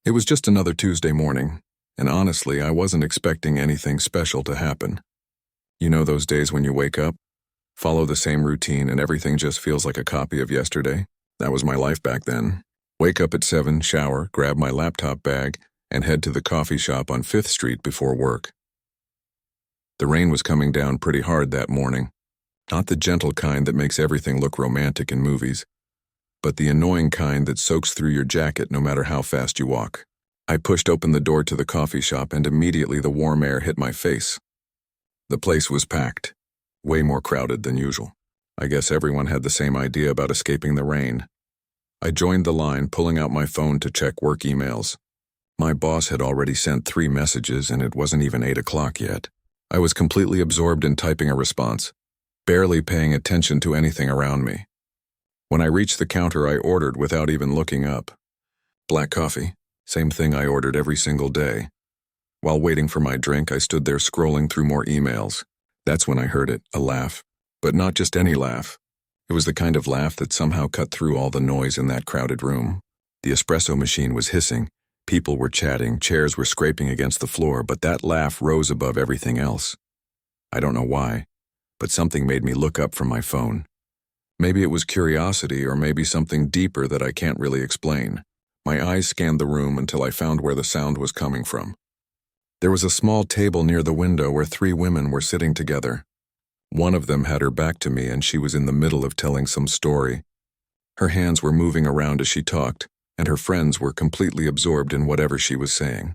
It was just another Tuesday morning, and honestly, I wasn't expecting anything special to happen. You know those days when you wake up, follow the same routine, and everything just feels like a copy of yesterday? That was my life back then. Wake up at 7, shower, grab my laptop bag, and head to the coffee shop on 5th Street before work. The rain was coming down pretty hard that morning. Not the gentle kind that makes everything look romantic in movies, but the annoying kind that soaks through your jacket no matter how fast you walk. I pushed open the door to the coffee shop and immediately the warm air hit my face. The place was packed, way more crowded than usual. I guess everyone had the same idea about escaping the rain. I joined the line, pulling out my phone to check work emails. My boss had already sent 3 messages and it wasn't even 8 o'clock yet. I was completely absorbed in typing a response, barely paying attention to anything around me. When I reached the counter, I ordered without even looking up. Black coffee, same thing I ordered every single day. While waiting for my drink, I stood there scrolling through more emails. That's when I heard it, a laugh. But not just any laugh. It was the kind of laugh that somehow cut through all the noise in that crowded room. The espresso machine was hissing, people were chatting, chairs were scraping against the floor, but that laugh rose above everything else. I don't know why, but something made me look up from my phone. Maybe it was curiosity, or maybe something deeper that I can't really explain. My eyes scanned the room until I found where the sound was coming from. There was a small table near the window where 3 women were sitting together. One of them had her back to me and she was in the middle of telling some story. Her hands were moving around as she talked, and her friends were completely absorbed in whatever she was saying.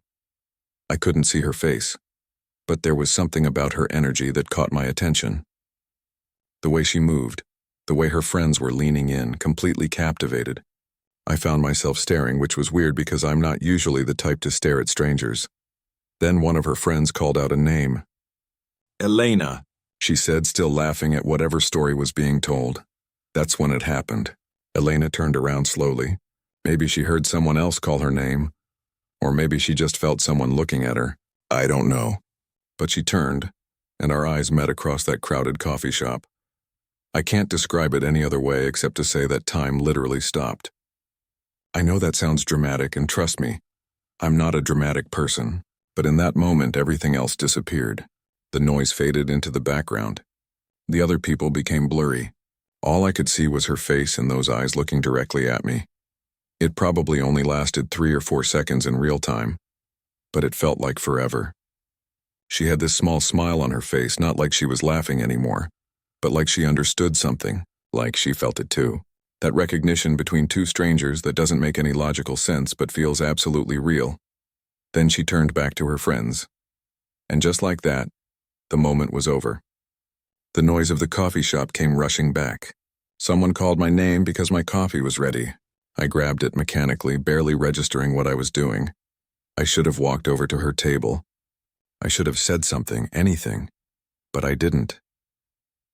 I couldn't see her face, but there was something about her energy that caught my attention. The way she moved, the way her friends were leaning in, completely captivated. I found myself staring, which was weird because I'm not usually the type to stare at strangers. Then one of her friends called out a name. "Elena," she said, still laughing at whatever story was being told. That's when it happened. Elena turned around slowly. Maybe she heard someone else call her name, or maybe she just felt someone looking at her. I don't know. But she turned, and our eyes met across that crowded coffee shop. I can't describe it any other way except to say that time literally stopped. I know that sounds dramatic, and trust me, I'm not a dramatic person, but in that moment everything else disappeared. The noise faded into the background. The other people became blurry. All I could see was her face and those eyes looking directly at me. It probably only lasted 3 or 4 seconds in real time, but it felt like forever. She had this small smile on her face, not like she was laughing anymore, but like she understood something, like she felt it too. That recognition between 2 strangers that doesn't make any logical sense but feels absolutely real. Then she turned back to her friends. And just like that, the moment was over. The noise of the coffee shop came rushing back. Someone called my name because my coffee was ready. I grabbed it mechanically, barely registering what I was doing. I should have walked over to her table. I should have said something, anything, but I didn't.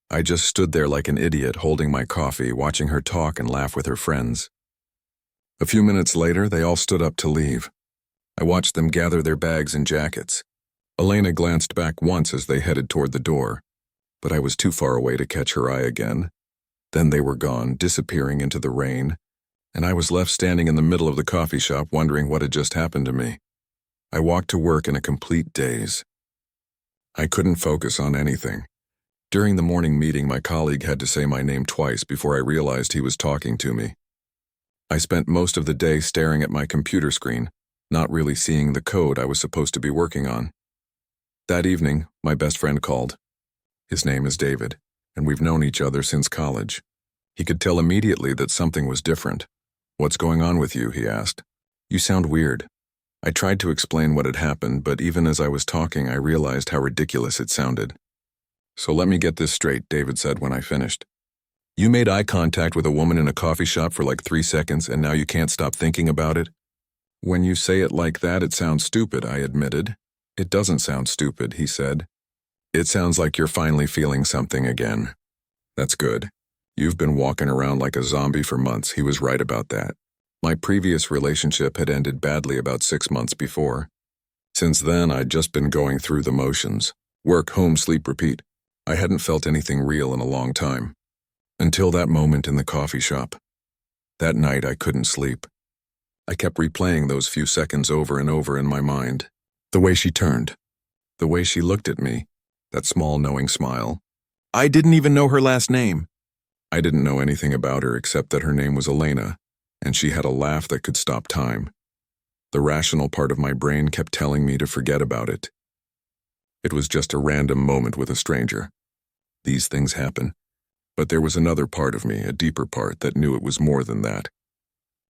I just stood there like an idiot, holding my coffee, watching her talk and laugh with her friends. A few minutes later, they all stood up to leave. I watched them gather their bags and jackets. Elena glanced back once as they headed toward the door, but I was too far away to catch her eye again. Then they were gone, disappearing into the rain, and I was left standing in the middle of the coffee shop wondering what had just happened to me. I walked to work in a complete daze. I couldn't focus on anything. During the morning meeting, my colleague had to say my name twice before I realized he was talking to me. I spent most of the day staring at my computer screen, not really seeing the code I was supposed to be working on. That evening, my best friend called. His name is David, and we've known each other since college. He could tell immediately that something was different. "What's going on with you?" he asked. "You sound weird." I tried to explain what had happened, but even as I was talking, I realized how ridiculous it sounded. "So let me get this straight," David said when I finished. "You made eye contact with a woman in a coffee shop for like 3 seconds, and now you can't stop thinking about it?" "When you say it like that, it sounds stupid," I admitted. "It doesn't sound stupid," he said. "It sounds like you're finally feeling something again. That's good. You've been walking around like a zombie for months." He was right about that. My previous relationship had ended badly about 6 months before. Since then, I'd just been going through the motions. Work, home, sleep, repeat. I hadn't felt anything real in a long time. Until that moment in the coffee shop. That night, I couldn't sleep. I kept replaying those few seconds over and over in my mind. The way she turned. The way she looked at me. That small, knowing smile. I didn't even know her last name. I didn't know anything about her except that her name was Elena, and she had a laugh that could stop time. The rational part of my brain kept telling me to forget about it. It was just a random moment with a stranger. These things happen. But there was another part of me, a deeper part, that knew it was more than that.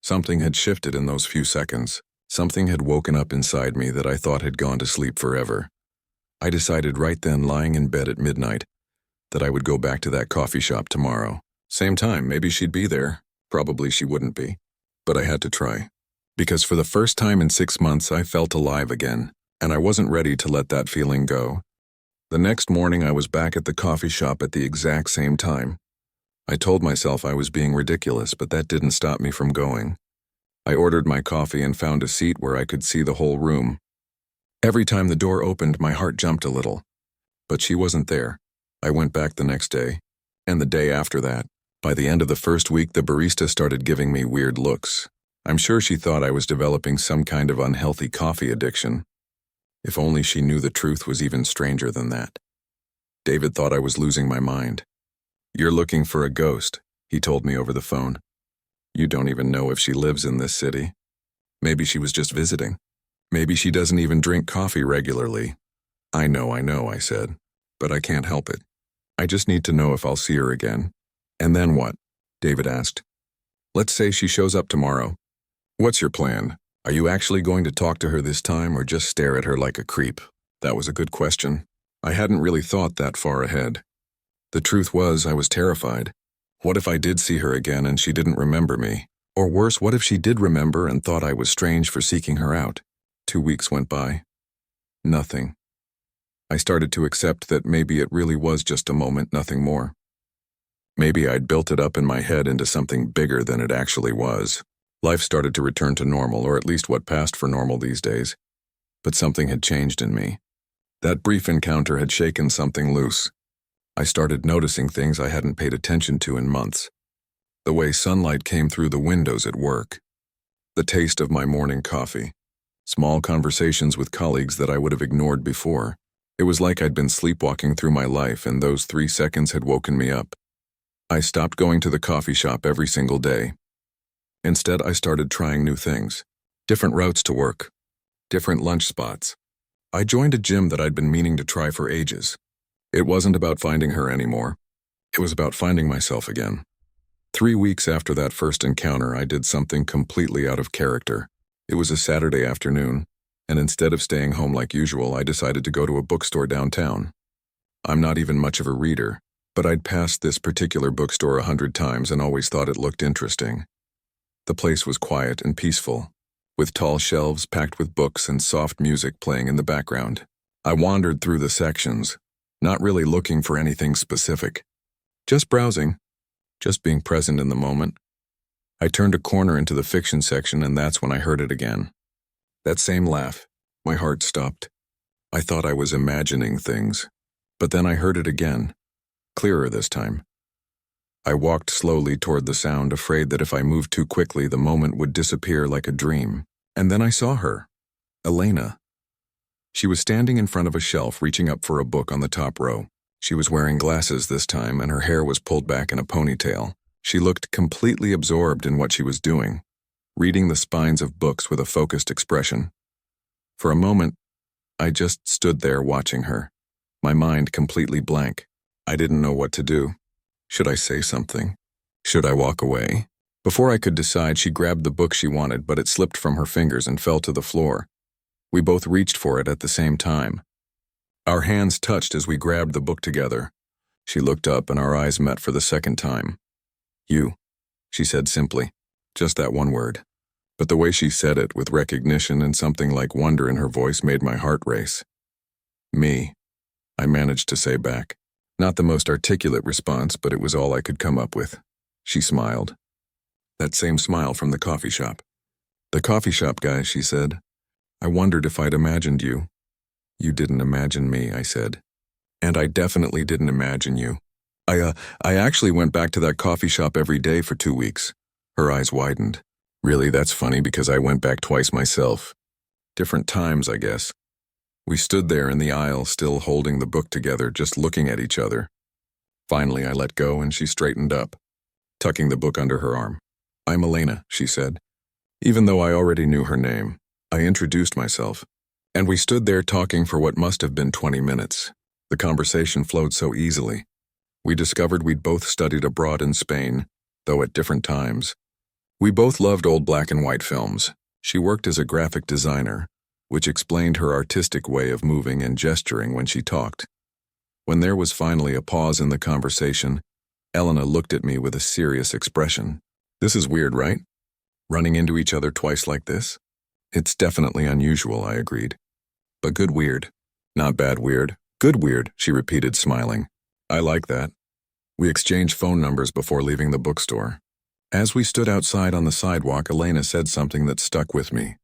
Something had shifted in those few seconds. Something had woken up inside me that I thought had gone to sleep forever. I decided right then, lying in bed at midnight, that I would go back to that coffee shop tomorrow. Same time, maybe she'd be there. Probably she wouldn't be. But I had to try. Because for the first time in 6 months, I felt alive again, and I wasn't ready to let that feeling go. The next morning, I was back at the coffee shop at the exact same time. I told myself I was being ridiculous, but that didn't stop me from going. I ordered my coffee and found a seat where I could see the whole room. Every time the door opened, my heart jumped a little. But she wasn't there. I went back the next day, and the day after that. By the end of the first week, the barista started giving me weird looks. I'm sure she thought I was developing some kind of unhealthy coffee addiction. If only she knew the truth was even stranger than that. David thought I was losing my mind. You're looking for a ghost, he told me over the phone. You don't even know if she lives in this city. Maybe she was just visiting. Maybe she doesn't even drink coffee regularly. I know, I said. But I can't help it. I just need to know if I'll see her again. And then what? David asked. Let's say she shows up tomorrow. What's your plan? Are you actually going to talk to her this time or just stare at her like a creep? That was a good question. I hadn't really thought that far ahead. The truth was, I was terrified. What if I did see her again and she didn't remember me? Or worse, what if she did remember and thought I was strange for seeking her out? 2 weeks went by. Nothing. I started to accept that maybe it really was just a moment, nothing more. Maybe I'd built it up in my head into something bigger than it actually was. Life started to return to normal, or at least what passed for normal these days. But something had changed in me. That brief encounter had shaken something loose. I started noticing things I hadn't paid attention to in months. The way sunlight came through the windows at work. The taste of my morning coffee. Small conversations with colleagues that I would have ignored before. It was like I'd been sleepwalking through my life, and those 3 seconds had woken me up. I stopped going to the coffee shop every single day. Instead, I started trying new things. Different routes to work. Different lunch spots. I joined a gym that I'd been meaning to try for ages. It wasn't about finding her anymore. It was about finding myself again. 3 weeks after that first encounter, I did something completely out of character. It was a Saturday afternoon, and instead of staying home like usual, I decided to go to a bookstore downtown. I'm not even much of a reader, but I'd passed this particular bookstore 100 times and always thought it looked interesting. The place was quiet and peaceful, with tall shelves packed with books and soft music playing in the background. I wandered through the sections, not really looking for anything specific. Just browsing, just being present in the moment. I turned a corner into the fiction section, and that's when I heard it again. That same laugh. My heart stopped. I thought I was imagining things, but then I heard it again, clearer this time. I walked slowly toward the sound, afraid that if I moved too quickly, the moment would disappear like a dream. And then I saw her, Elena. She was standing in front of a shelf, reaching up for a book on the top row. She was wearing glasses this time, and her hair was pulled back in a ponytail. She looked completely absorbed in what she was doing, reading the spines of books with a focused expression. For a moment, I just stood there watching her, my mind completely blank. I didn't know what to do. Should I say something? Should I walk away? Before I could decide, she grabbed the book she wanted, but it slipped from her fingers and fell to the floor. We both reached for it at the same time. Our hands touched as we grabbed the book together. She looked up, and our eyes met for the second time. You, she said simply, just that one word. But the way she said it, with recognition and something like wonder in her voice, made my heart race. Me, I managed to say back. Not the most articulate response, but it was all I could come up with. She smiled. That same smile from the coffee shop. The coffee shop guy, she said. I wondered if I'd imagined you. You didn't imagine me, I said. And I definitely didn't imagine you. I actually went back to that coffee shop every day for 2 weeks. Her eyes widened. Really, that's funny because I went back twice myself. Different times, I guess. We stood there in the aisle, still holding the book together, just looking at each other. Finally, I let go and she straightened up, tucking the book under her arm. "I'm Elena," she said. Even though I already knew her name, I introduced myself, and we stood there talking for what must have been 20 minutes. The conversation flowed so easily. We discovered we'd both studied abroad in Spain, though at different times. We both loved old black and white films. She worked as a graphic designer, which explained her artistic way of moving and gesturing when she talked. When there was finally a pause in the conversation, Elena looked at me with a serious expression. "This is weird, right? Running into each other twice like this?" "It's definitely unusual," I agreed. "But good weird." "Not bad weird. Good weird," she repeated, smiling. "I like that." We exchanged phone numbers before leaving the bookstore. As we stood outside on the sidewalk, Elena said something that stuck with me.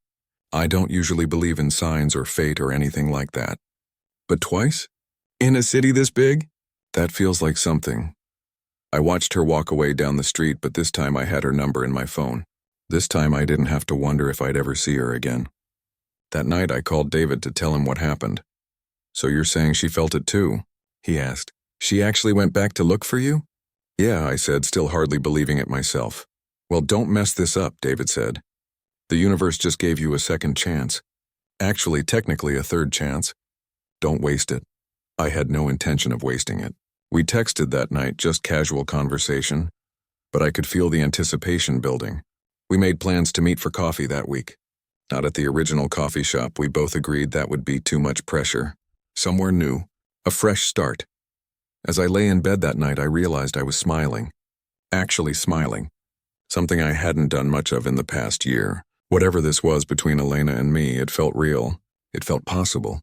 "I don't usually believe in signs or fate or anything like that. But twice? In a city this big? That feels like something." I watched her walk away down the street, but this time I had her number in my phone. This time I didn't have to wonder if I'd ever see her again. That night I called David to tell him what happened. "So you're saying she felt it too?" he asked. "She actually went back to look for you?" "Yeah," I said, still hardly believing it myself. "Well, don't mess this up," David said. "The universe just gave you a second chance. Actually, technically a third chance. Don't waste it." I had no intention of wasting it. We texted that night, just casual conversation, but I could feel the anticipation building. We made plans to meet for coffee that week. Not at the original coffee shop. We both agreed that would be too much pressure. Somewhere new, a fresh start. As I lay in bed that night, I realized I was smiling. Actually smiling. Something I hadn't done much of in the past year. Whatever this was between Elena and me, it felt real. It felt possible.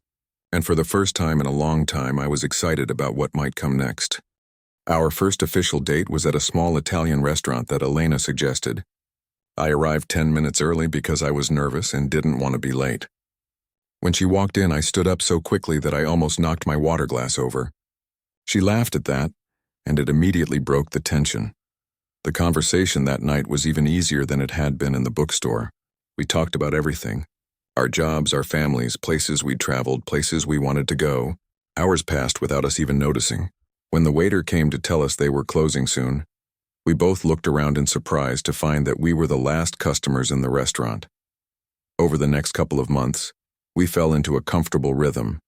And for the first time in a long time, I was excited about what might come next. Our first official date was at a small Italian restaurant that Elena suggested. I arrived 10 minutes early because I was nervous and didn't want to be late. When she walked in, I stood up so quickly that I almost knocked my water glass over. She laughed at that, and it immediately broke the tension. The conversation that night was even easier than it had been in the bookstore. We talked about everything. Our jobs, our families, places we'd traveled, places we wanted to go. Hours passed without us even noticing. When the waiter came to tell us they were closing soon, we both looked around in surprise to find that we were the last customers in the restaurant. Over the next couple of months, we fell into a comfortable rhythm.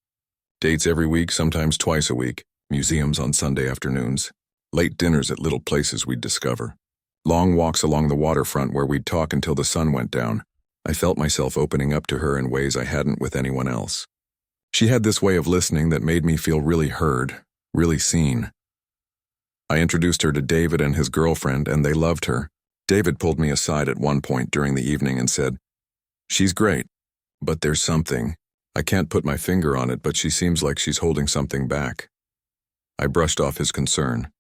Dates every week, sometimes twice a week, museums on Sunday afternoons, late dinners at little places we'd discover, long walks along the waterfront where we'd talk until the sun went down. I felt myself opening up to her in ways I hadn't with anyone else. She had this way of listening that made me feel really heard, really seen. I introduced her to David and his girlfriend, and they loved her. David pulled me aside at one point during the evening and said, "She's great, but there's something. I can't put my finger on it, but she seems like she's holding something back." I brushed off his concern.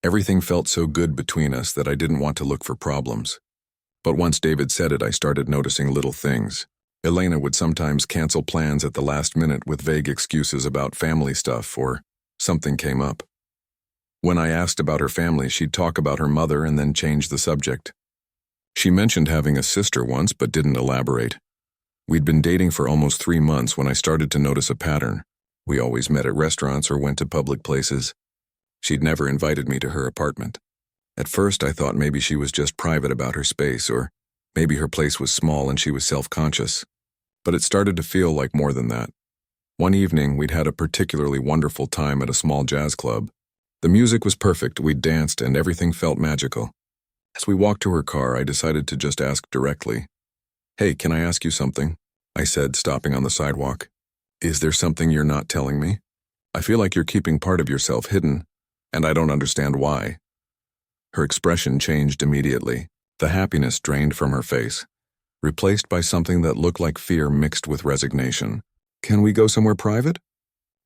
Everything felt so good between us that I didn't want to look for problems. But once David said it, I started noticing little things. Elena would sometimes cancel plans at the last minute with vague excuses about family stuff or something came up. When I asked about her family, she'd talk about her mother and then change the subject. She mentioned having a sister once, but didn't elaborate. We'd been dating for almost 3 months when I started to notice a pattern. We always met at restaurants or went to public places. She'd never invited me to her apartment. At first, I thought maybe she was just private about her space, or maybe her place was small and she was self-conscious. But it started to feel like more than that. One evening, we'd had a particularly wonderful time at a small jazz club. The music was perfect, we'd danced, and everything felt magical. As we walked to her car, I decided to just ask directly. "Hey, can I ask you something?" I said, stopping on the sidewalk. "Is there something you're not telling me? I feel like you're keeping part of yourself hidden, and I don't understand why." Her expression changed immediately. The happiness drained from her face, replaced by something that looked like fear mixed with resignation. "Can we go somewhere private?"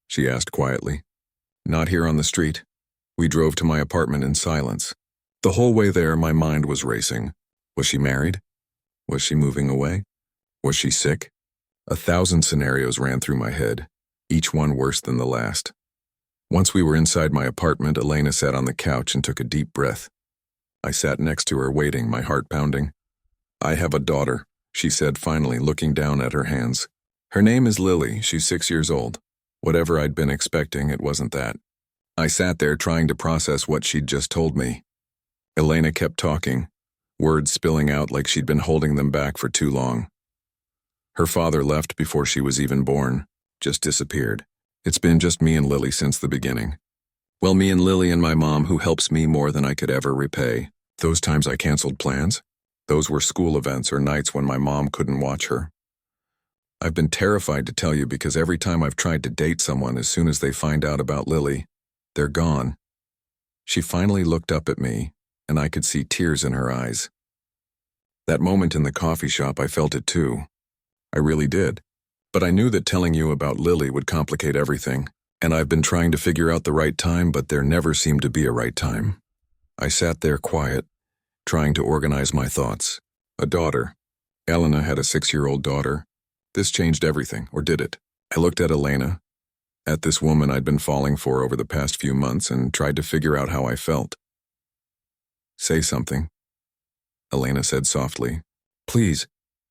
she asked quietly. "Not here on the street." We drove to my apartment in silence. The whole way there, my mind was racing. Was she married? Was she moving away? Was she sick? 1,000 scenarios ran through my head, each one worse than the last. Once we were inside my apartment, Elena sat on the couch and took a deep breath. I sat next to her, waiting, my heart pounding. I have a daughter, she said finally, looking down at her hands. Her name is Lily, she's 6 years old. Whatever I'd been expecting, it wasn't that. I sat there trying to process what she'd just told me. Elena kept talking, words spilling out like she'd been holding them back for too long. Her father left before she was even born, just disappeared. It's been just me and Lily since the beginning. Well, me and Lily and my mom, who helps me more than I could ever repay. Those times I canceled plans, those were school events or nights when my mom couldn't watch her. I've been terrified to tell you because every time I've tried to date someone, as soon as they find out about Lily, they're gone. She finally looked up at me, and I could see tears in her eyes. That moment in the coffee shop, I felt it too. I really did. But I knew that telling you about Lily would complicate everything, and I've been trying to figure out the right time, but there never seemed to be a right time. I sat there quiet, trying to organize my thoughts. A daughter. Elena had a 6-year-old daughter. This changed everything, or did it? I looked at Elena, at this woman I'd been falling for over the past few months, and tried to figure out how I felt. Say something, Elena said softly. Please.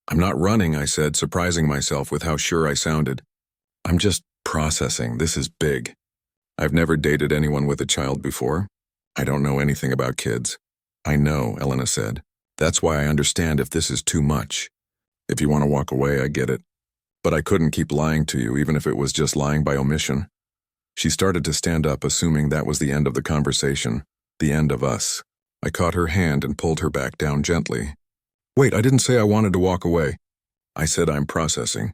I'm not running, I said, surprising myself with how sure I sounded. I'm just processing. This is big. I've never dated anyone with a child before. I don't know anything about kids. I know, Elena said. That's why I understand if this is too much. If you want to walk away, I get it. But I couldn't keep lying to you, even if it was just lying by omission. She started to stand up, assuming that was the end of the conversation, the end of us. I caught her hand and pulled her back down gently. Wait, I didn't say I wanted to walk away. I said I'm processing.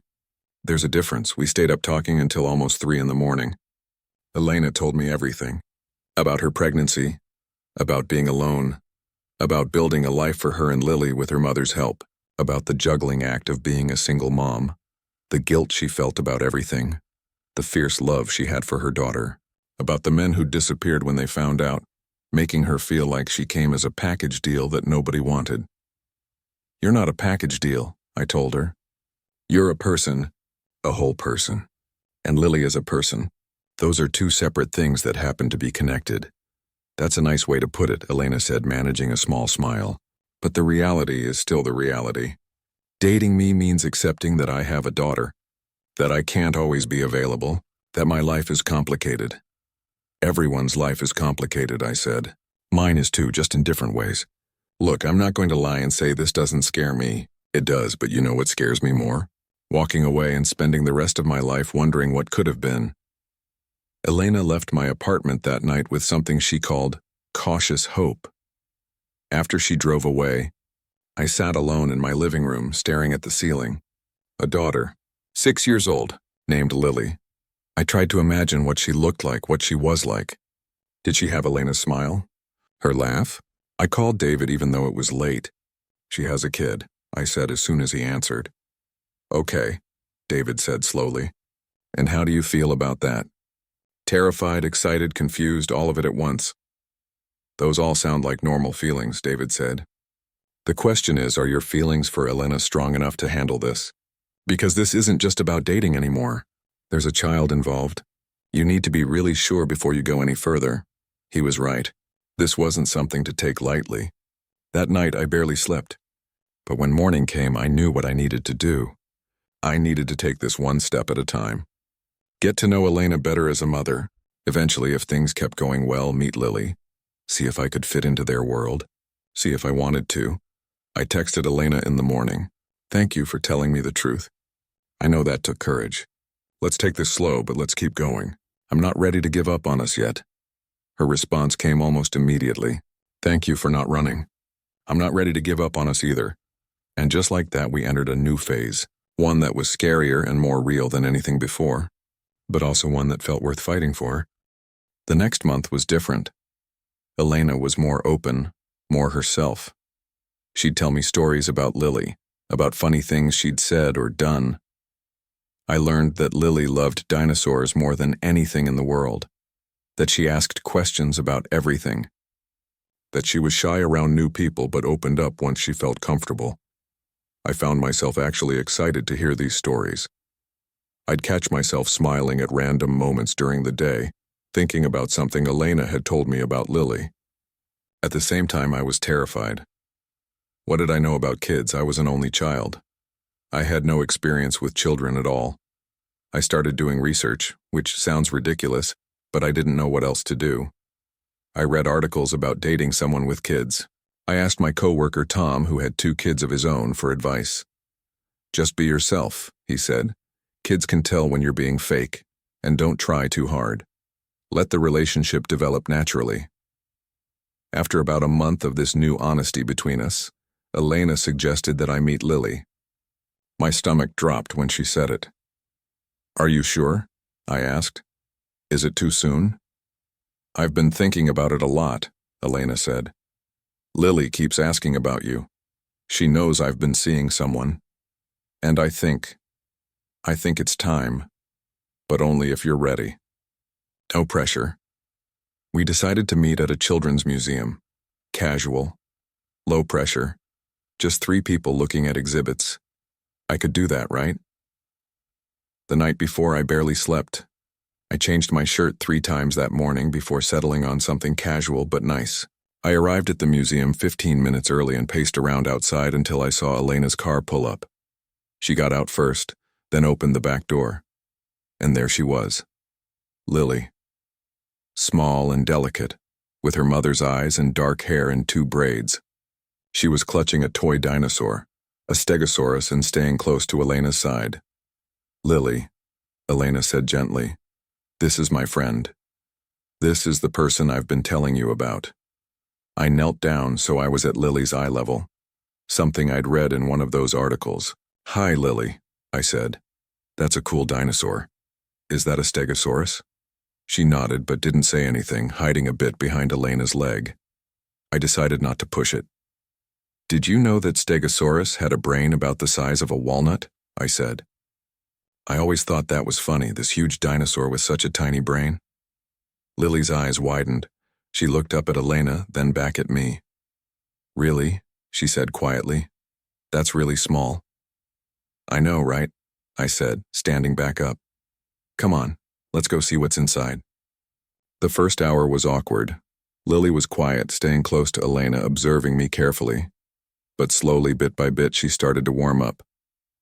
There's a difference. We stayed up talking until almost 3 in the morning. Elena told me everything. About her pregnancy, about being alone, about building a life for her and Lily with her mother's help, about the juggling act of being a single mom, the guilt she felt about everything, the fierce love she had for her daughter, about the men who disappeared when they found out, making her feel like she came as a package deal that nobody wanted. You're not a package deal, I told her. You're a person, a whole person. And Lily is a person. Those are 2 separate things that happen to be connected. That's a nice way to put it, Elena said, managing a small smile. But the reality is still the reality. Dating me means accepting that I have a daughter, that I can't always be available, that my life is complicated. Everyone's life is complicated, I said. Mine is too, just in different ways. Look, I'm not going to lie and say this doesn't scare me. It does, but you know what scares me more? Walking away and spending the rest of my life wondering what could have been. Elena left my apartment that night with something she called cautious hope. After she drove away, I sat alone in my living room staring at the ceiling. A daughter, 6 years old, named Lily. I tried to imagine what she looked like, what she was like. Did she have Elena's smile? Her laugh? I called David even though it was late. She has a kid, I said as soon as he answered. Okay, David said slowly. And how do you feel about that? Terrified, excited, confused, all of it at once. Those all sound like normal feelings, David said. The question is, are your feelings for Elena strong enough to handle this? Because this isn't just about dating anymore. There's a child involved. You need to be really sure before you go any further. He was right. This wasn't something to take lightly. That night I barely slept. But when morning came, I knew what I needed to do. I needed to take this one step at a time. Get to know Elena better as a mother. Eventually, if things kept going well, meet Lily. See if I could fit into their world. See if I wanted to. I texted Elena in the morning. Thank you for telling me the truth. I know that took courage. Let's take this slow, but let's keep going. I'm not ready to give up on us yet. Her response came almost immediately. Thank you for not running. I'm not ready to give up on us either. And just like that, we entered a new phase. One that was scarier and more real than anything before, but also one that felt worth fighting for. The next month was different. Elena was more open, more herself. She'd tell me stories about Lily, about funny things she'd said or done. I learned that Lily loved dinosaurs more than anything in the world, that she asked questions about everything, that she was shy around new people but opened up once she felt comfortable. I found myself actually excited to hear these stories. I'd catch myself smiling at random moments during the day, thinking about something Elena had told me about Lily. At the same time, I was terrified. What did I know about kids? I was an only child. I had no experience with children at all. I started doing research, which sounds ridiculous, but I didn't know what else to do. I read articles about dating someone with kids. I asked my coworker Tom, who had 2 kids of his own, for advice. Just be yourself, he said. Kids can tell when you're being fake, and don't try too hard. Let the relationship develop naturally. After about a month of this new honesty between us, Elena suggested that I meet Lily. My stomach dropped when she said it. Are you sure? I asked. Is it too soon? I've been thinking about it a lot, Elena said. Lily keeps asking about you. She knows I've been seeing someone. And I think it's time, but only if you're ready. No pressure. We decided to meet at a children's museum. Casual, low pressure, just 3 people looking at exhibits. I could do that, right? The night before, I barely slept. I changed my shirt 3 times that morning before settling on something casual but nice. I arrived at the museum 15 minutes early and paced around outside until I saw Elena's car pull up. She got out first, then opened the back door. And there she was. Lily. Small and delicate, with her mother's eyes and dark hair in 2 braids. She was clutching a toy dinosaur, a stegosaurus, and staying close to Elena's side. Lily, Elena said gently, this is my friend. This is the person I've been telling you about. I knelt down so I was at Lily's eye level, something I'd read in one of those articles. Hi, Lily, I said. That's a cool dinosaur. Is that a stegosaurus? She nodded but didn't say anything, hiding a bit behind Elena's leg. I decided not to push it. Did you know that Stegosaurus had a brain about the size of a walnut? I said. I always thought that was funny, this huge dinosaur with such a tiny brain. Lily's eyes widened. She looked up at Elena, then back at me. Really? She said quietly. That's really small. I know, right? I said, standing back up. Come on, let's go see what's inside. The first hour was awkward. Lily was quiet, staying close to Elena, observing me carefully. But slowly, bit by bit, she started to warm up.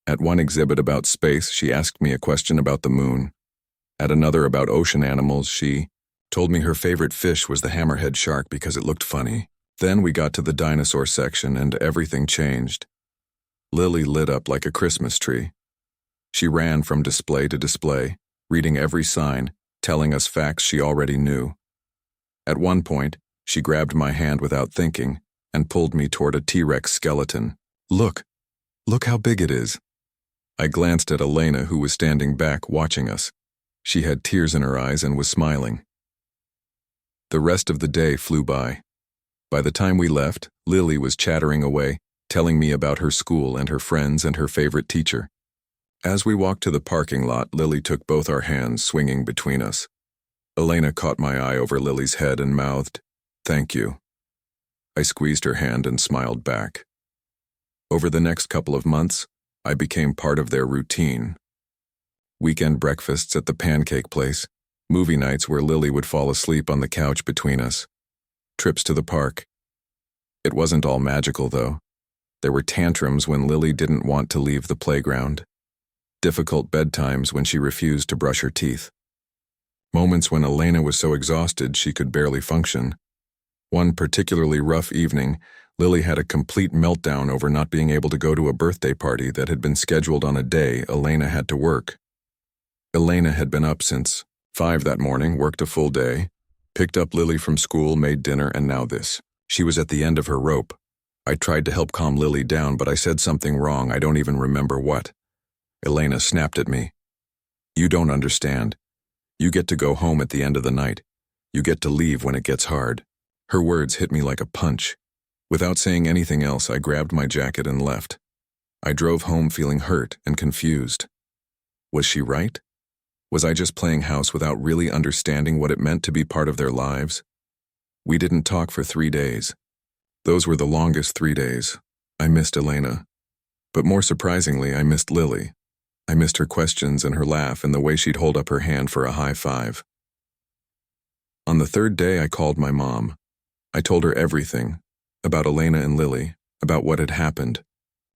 At one exhibit about space, she asked me a question about the moon. At another about ocean animals, she told me her favorite fish was the hammerhead shark because it looked funny. Then we got to the dinosaur section and everything changed. Lily lit up like a Christmas tree. She ran from display to display, reading every sign, telling us facts she already knew. At one point, she grabbed my hand without thinking and pulled me toward a T-Rex skeleton. Look how big it is. I glanced at Elena, who was standing back watching us. She had tears in her eyes and was smiling. The rest of the day flew by. By the time we left, Lily was chattering away, telling me about her school and her friends and her favorite teacher. As we walked to the parking lot, Lily took both our hands, swinging between us. Elena caught my eye over Lily's head and mouthed, "Thank you." I squeezed her hand and smiled back. Over the next couple of months, I became part of their routine. Weekend breakfasts at the pancake place, movie nights where Lily would fall asleep on the couch between us, trips to the park. It wasn't all magical, though. There were tantrums when Lily didn't want to leave the playground. Difficult bedtimes when she refused to brush her teeth. Moments when Elena was so exhausted she could barely function. One particularly rough evening, Lily had a complete meltdown over not being able to go to a birthday party that had been scheduled on a day Elena had to work. Elena had been up since 5 that morning, worked a full day, picked up Lily from school, made dinner, and now this. She was at the end of her rope. I tried to help calm Lily down, but I said something wrong. I don't even remember what. Elena snapped at me. You don't understand. You get to go home at the end of the night. You get to leave when it gets hard. Her words hit me like a punch. Without saying anything else, I grabbed my jacket and left. I drove home feeling hurt and confused. Was she right? Was I just playing house without really understanding what it meant to be part of their lives? We didn't talk for 3 days. Those were the longest 3 days. I missed Elena. But more surprisingly, I missed Lily. I missed her questions and her laugh and the way she'd hold up her hand for a high five. On the 3rd day, I called my mom. I told her everything, about Elena and Lily, about what had happened.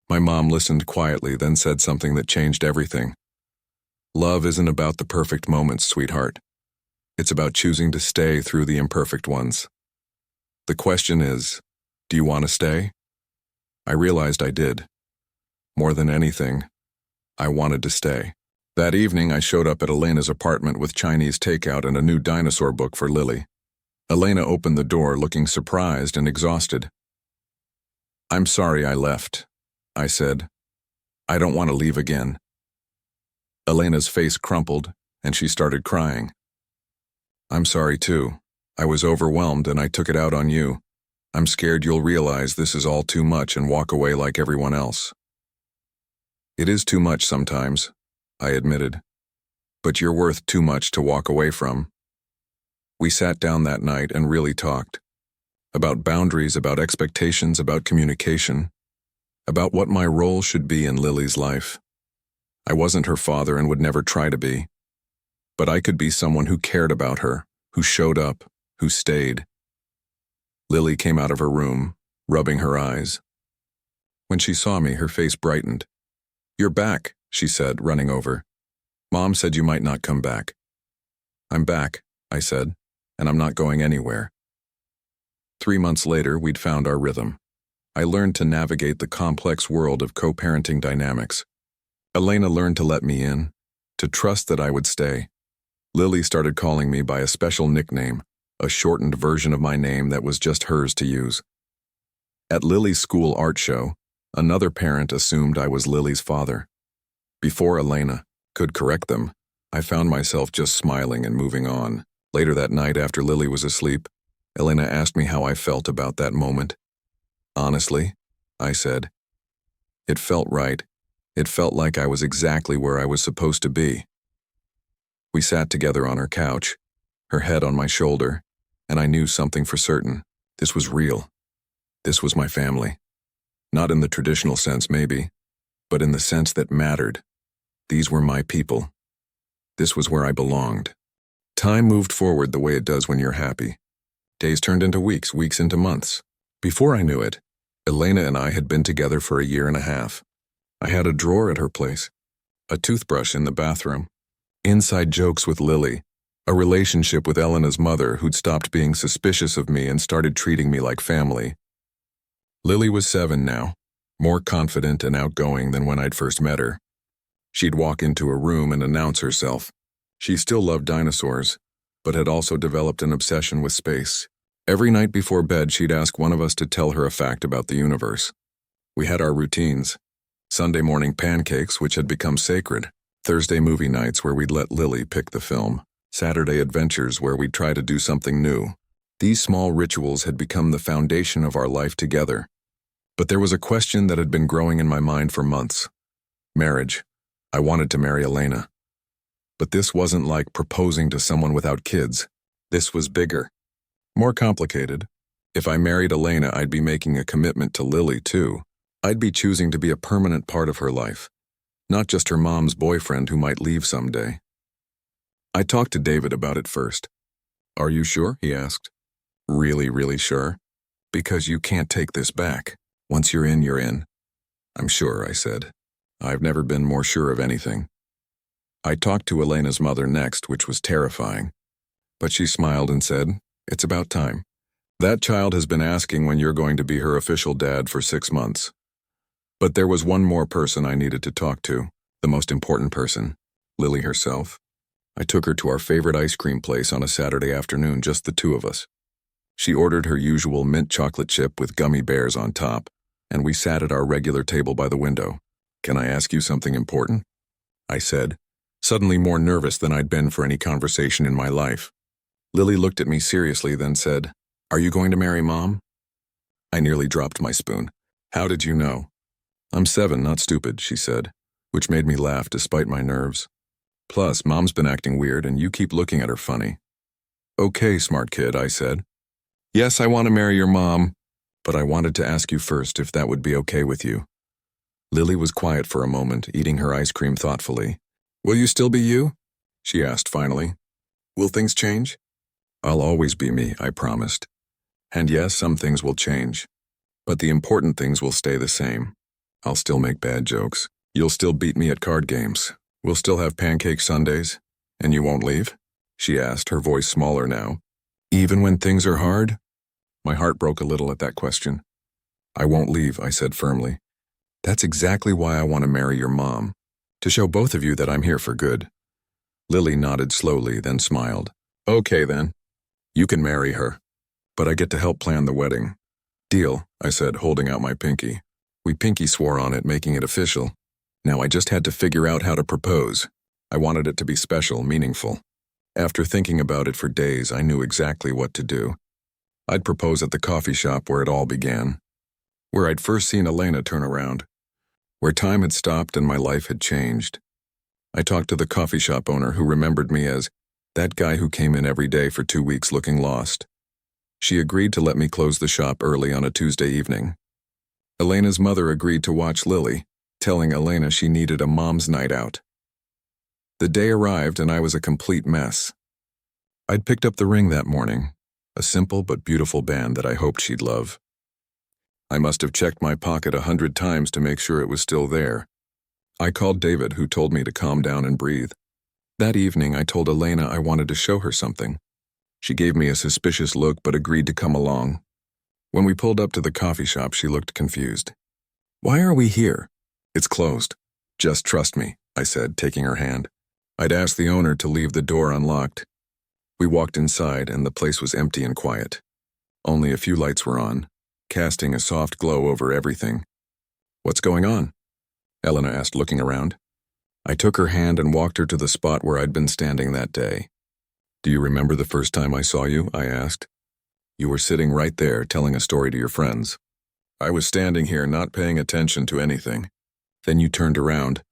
My mom listened quietly, then said something that changed everything. Love isn't about the perfect moments, sweetheart. It's about choosing to stay through the imperfect ones. The question is, do you want to stay? I realized I did. More than anything, I wanted to stay. That evening, I showed up at Elena's apartment with Chinese takeout and a new dinosaur book for Lily. Elena opened the door looking surprised and exhausted. "I'm sorry I left," I said. "I don't want to leave again." Elena's face crumpled, and she started crying. "I'm sorry too. I was overwhelmed and I took it out on you. I'm scared you'll realize this is all too much and walk away like everyone else." "It is too much sometimes," I admitted. "But you're worth too much to walk away from." We sat down that night and really talked. About boundaries, about expectations, about communication. About what my role should be in Lily's life. I wasn't her father and would never try to be. But I could be someone who cared about her, who showed up, who stayed. Lily came out of her room, rubbing her eyes. When she saw me, her face brightened. "You're back," she said, running over. "Mom said you might not come back." "I'm back," I said, "and I'm not going anywhere." 3 months later, we'd found our rhythm. I learned to navigate the complex world of co-parenting dynamics. Elena learned to let me in, to trust that I would stay. Lily started calling me by a special nickname, a shortened version of my name that was just hers to use. At Lily's school art show, another parent assumed I was Lily's father. Before Elena could correct them, I found myself just smiling and moving on. Later that night, after Lily was asleep, Elena asked me how I felt about that moment. "Honestly," I said, "it felt right. It felt like I was exactly where I was supposed to be." We sat together on her couch, her head on my shoulder, and I knew something for certain. This was real. This was my family. Not in the traditional sense, maybe, but in the sense that mattered. These were my people. This was where I belonged. Time moved forward the way it does when you're happy. Days turned into weeks, weeks into months. Before I knew it, Elena and I had been together for a year and a half. I had a drawer at her place, a toothbrush in the bathroom, inside jokes with Lily, a relationship with Elena's mother who'd stopped being suspicious of me and started treating me like family. Lily was 7 now, more confident and outgoing than when I'd first met her. She'd walk into a room and announce herself. She still loved dinosaurs, but had also developed an obsession with space. Every night before bed, she'd ask one of us to tell her a fact about the universe. We had our routines. Sunday morning pancakes, which had become sacred. Thursday movie nights where we'd let Lily pick the film. Saturday adventures where we'd try to do something new. These small rituals had become the foundation of our life together. But there was a question that had been growing in my mind for months. Marriage. I wanted to marry Elena. But this wasn't like proposing to someone without kids. This was bigger. More complicated. If I married Elena, I'd be making a commitment to Lily, too. I'd be choosing to be a permanent part of her life, not just her mom's boyfriend who might leave someday. I talked to David about it first. "Are you sure?" he asked. "Really, really sure? Because you can't take this back. Once you're in, you're in." "I'm sure," I said. "I've never been more sure of anything." I talked to Elena's mother next, which was terrifying. But she smiled and said, "It's about time. That child has been asking when you're going to be her official dad for 6 months." But there was one more person I needed to talk to, the most important person, Lily herself. I took her to our favorite ice cream place on a Saturday afternoon, just the two of us. She ordered her usual mint chocolate chip with gummy bears on top, and we sat at our regular table by the window. "Can I ask you something important?" I said, suddenly more nervous than I'd been for any conversation in my life. Lily looked at me seriously, then said, "Are you going to marry Mom?" I nearly dropped my spoon. "How did you know?" "I'm 7, not stupid," she said, which made me laugh despite my nerves. "Plus, Mom's been acting weird and you keep looking at her funny." "Okay, smart kid," I said. "Yes, I want to marry your mom, but I wanted to ask you first if that would be okay with you." Lily was quiet for a moment, eating her ice cream thoughtfully. "Will you still be you?" she asked finally. "Will things change?" "I'll always be me," I promised. "And yes, some things will change." But the important things will stay the same. I'll still make bad jokes. You'll still beat me at card games. We'll still have pancake sundaes. And you won't leave? She asked, her voice smaller now. Even when things are hard? My heart broke a little at that question. I won't leave, I said firmly. That's exactly why I want to marry your mom. To show both of you that I'm here for good. Lily nodded slowly, then smiled. Okay then. You can marry her. But I get to help plan the wedding. Deal, I said, holding out my pinky. We pinky swore on it, making it official. Now I just had to figure out how to propose. I wanted it to be special, meaningful. After thinking about it for days, I knew exactly what to do. I'd propose at the coffee shop where it all began. Where I'd first seen Elena turn around. Where time had stopped and my life had changed. I talked to the coffee shop owner who remembered me as that guy who came in every day for 2 weeks looking lost. She agreed to let me close the shop early on a Tuesday evening. Elena's mother agreed to watch Lily, telling Elena she needed a mom's night out. The day arrived and I was a complete mess. I'd picked up the ring that morning, a simple but beautiful band that I hoped she'd love. I must have checked my pocket 100 times to make sure it was still there. I called David, who told me to calm down and breathe. That evening, I told Elena I wanted to show her something. She gave me a suspicious look but agreed to come along. When we pulled up to the coffee shop, she looked confused. Why are we here? It's closed. Just trust me, I said, taking her hand. I'd asked the owner to leave the door unlocked. We walked inside and the place was empty and quiet. Only a few lights were on, casting a soft glow over everything. What's going on? Elena asked, looking around. I took her hand and walked her to the spot where I'd been standing that day. Do you remember the first time I saw you? I asked. You were sitting right there telling a story to your friends. I was standing here not paying attention to anything. Then you turned around.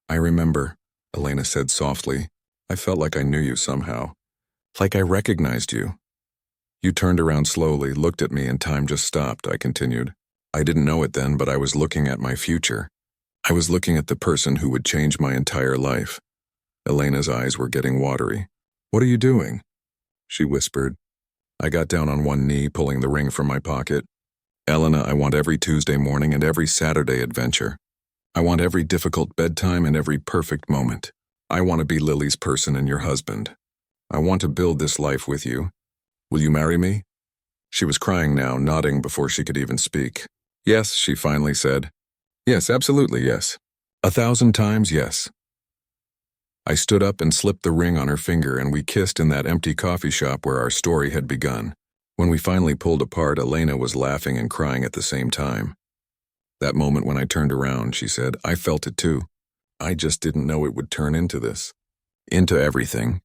I remember, Elena said softly. I felt like I knew you somehow. Like I recognized you. You turned around slowly, looked at me, and time just stopped, I continued. I didn't know it then, but I was looking at my future. I was looking at the person who would change my entire life. Elena's eyes were getting watery. What are you doing? She whispered. I got down on one knee, pulling the ring from my pocket. Elena, I want every Tuesday morning and every Saturday adventure. I want every difficult bedtime and every perfect moment. I want to be Lily's person and your husband. I want to build this life with you. Will you marry me? She was crying now, nodding before she could even speak. Yes, she finally said. Yes, absolutely yes. 1,000 times yes. I stood up and slipped the ring on her finger, and we kissed in that empty coffee shop where our story had begun. When we finally pulled apart, Elena was laughing and crying at the same time. That moment when I turned around, she said, I felt it too. I just didn't know it would turn into this. Into everything.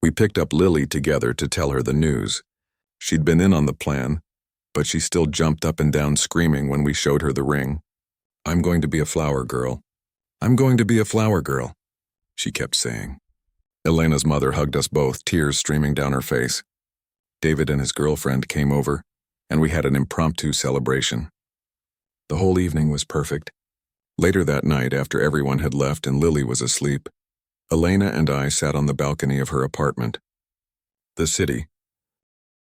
We picked up Lily together to tell her the news. She'd been in on the plan, but she still jumped up and down screaming when we showed her the ring. I'm going to be a flower girl. I'm going to be a flower girl, she kept saying. Elena's mother hugged us both, tears streaming down her face. David and his girlfriend came over, and we had an impromptu celebration. The whole evening was perfect. Later that night, after everyone had left and Lily was asleep, Elena and I sat on the balcony of her apartment. The city,